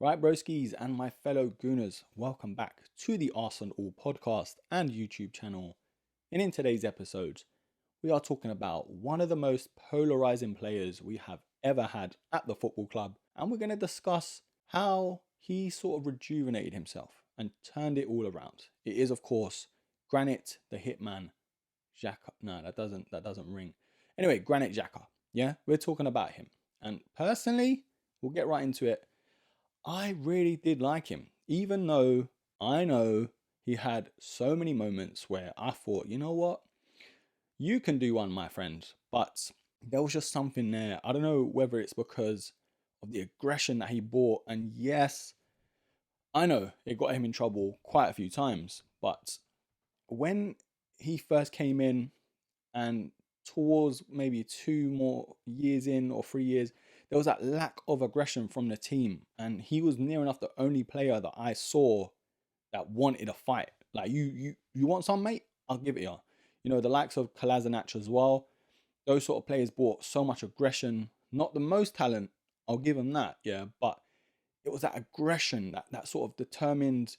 Right, broskies and my fellow Gooners, welcome back to the Arsenal podcast and YouTube channel. And in today's episode, we are talking about one of the most polarizing players we have ever had at the football club, and we're going to discuss how he sort of rejuvenated himself and turned it all around. It is, of course, Granit the Hitman Xhaka. No, that doesn't ring. Anyway, Granit Xhaka. Yeah, we're talking about him, and personally, we'll get right into it. I really did like him, even though I know he had so many moments where I thought, you know what, you can do one, my friend. But there was just something there. I don't know whether it's because of the aggression that he brought. And yes, I know it got him in trouble quite a few times. But when he first came in and towards maybe 2 more years in or 3 years, there was that lack of aggression from the team, and he was near enough the only player that I saw that wanted a fight. Like you want some, mate? I'll give it you. You know, the likes of Kolasinac as well. Those sort of players brought so much aggression. Not the most talent, I'll give him that, yeah, but it was that aggression that sort of determined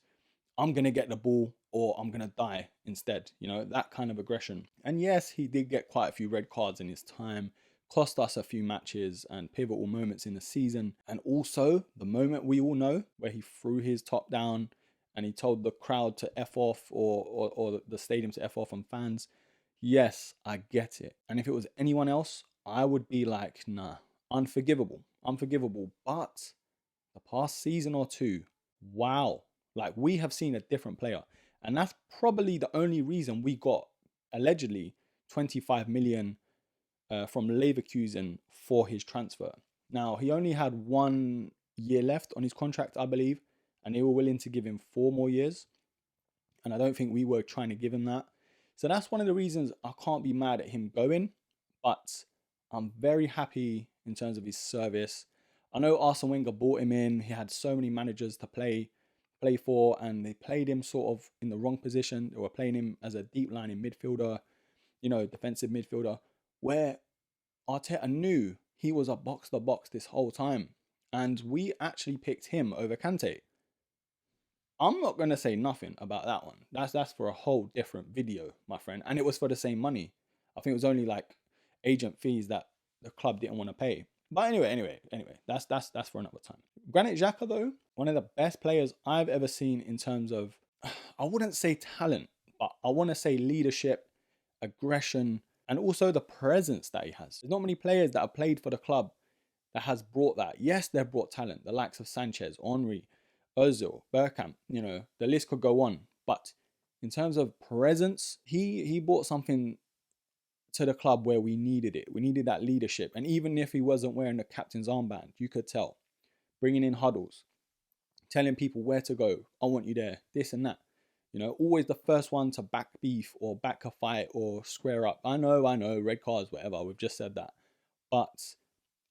I'm going to get the ball or I'm going to die instead. You know, that kind of aggression. And yes, he did get quite a few red cards in his time, cost us a few matches and pivotal moments in the season. And also the moment we all know where he threw his top down and he told the crowd to F off or the stadium to F off on fans. Yes, I get it. And if it was anyone else, I would be like, nah, unforgivable, unforgivable. But the past season or two, wow, like we have seen a different player. And that's probably the only reason we got allegedly 25 million from Leverkusen for his transfer. Now, he only had 1 year left on his contract, I believe, and they were willing to give him 4 more years. And I don't think we were trying to give him that. So that's one of the reasons I can't be mad at him going, but I'm very happy in terms of his service. I know Arsene Wenger brought him in. He had so many managers to play for, and they played him sort of in the wrong position. They were playing him as a deep lining midfielder, you know, defensive midfielder, where Arteta knew he was a box to box this whole time. And we actually picked him over Kante. I'm not going to say nothing about that one. That's for a whole different video, my friend. And it was for the same money. I think it was only like agent fees that the club didn't want to pay. But anyway, that's for another time. Granit Xhaka though, one of the best players I've ever seen in terms of, I wouldn't say talent, but I want to say leadership, aggression, and also the presence that he has. There's not many players that have played for the club that has brought that. Yes, they've brought talent, the likes of Sanchez, Henry, Ozil, Bergkamp, you know, the list could go on. But in terms of presence, he brought something to the club where we needed it. We needed that leadership. And even if he wasn't wearing the captain's armband, you could tell. Bringing in huddles, telling people where to go. I want you there, this and that. You know, always the first one to back beef or back a fight or square up. I know, red cards, whatever. We've just said that. But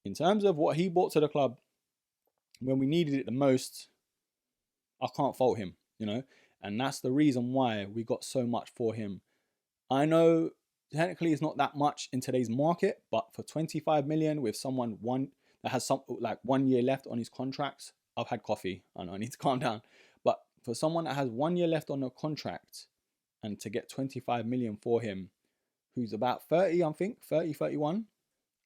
in terms of what he brought to the club when we needed it the most, I can't fault him, you know, and that's the reason why we got so much for him. I know technically it's not that much in today's market, but for 25 million with someone one that has some like 1 year left on his contract, I've had coffee. I know I need to calm down, but for someone that has 1 year left on a contract and to get 25 million for him, who's about 30, I think 30, 31,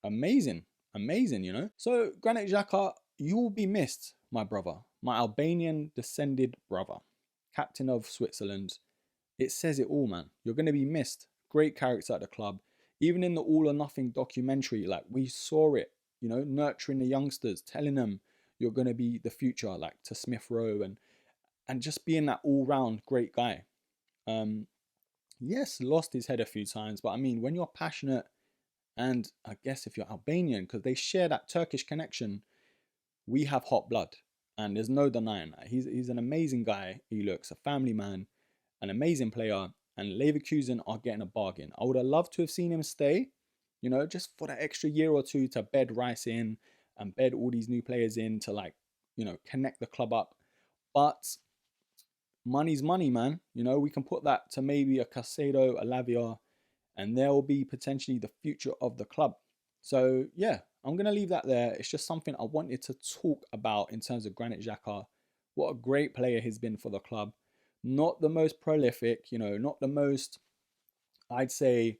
amazing, you know. So Granit Xhaka, you will be missed, my brother, my Albanian descended brother, captain of Switzerland. It says it all, man. You're going to be missed. Great character at the club. Even in the All or Nothing documentary, like we saw it, you know, nurturing the youngsters, telling them you're going to be the future, like to Smith Rowe, and just being that all-round great guy. Yes, lost his head a few times, but I mean, when you're passionate, and I guess if you're Albanian, because they share that Turkish connection, we have hot blood. And there's no denying that. He's an amazing guy. He looks a family man, an amazing player. And Leverkusen are getting a bargain. I would have loved to have seen him stay, you know, just for that extra year or two to bed Rice in and bed all these new players in to, like, you know, connect the club up. But money's money, man. You know, we can put that to maybe a Casado, a Lavia, and they'll be potentially the future of the club. So yeah, I'm going to leave that there. It's just something I wanted to talk about in terms of Granit Xhaka. What a great player he's been for the club. Not the most prolific, not the most, I'd say,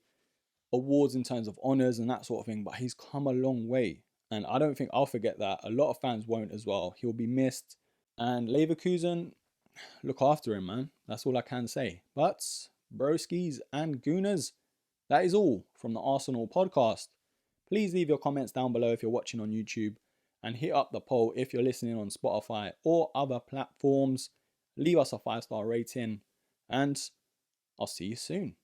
awards in terms of honours and that sort of thing, but he's come a long way. And I don't think I'll forget that. A lot of fans won't as well. He'll be missed. And Leverkusen, look after him, man. That's all I can say. But, broskies and gooners, that is all from the Arsenal podcast. Please leave your comments down below if you're watching on YouTube, and hit up the poll if you're listening on Spotify or other platforms. Leave us a 5-star rating, and I'll see you soon.